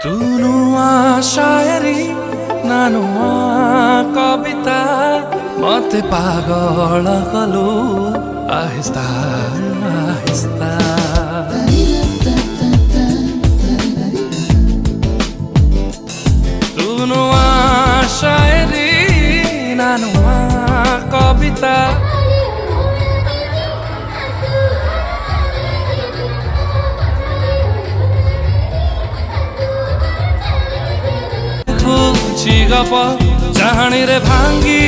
तू नुआ शायरी ना नुआ कविता मते पागल कलु आहिस्ता आहिस्ता तू नुआ शायरी ना नुआ कविता गप चाहणी रे भांगी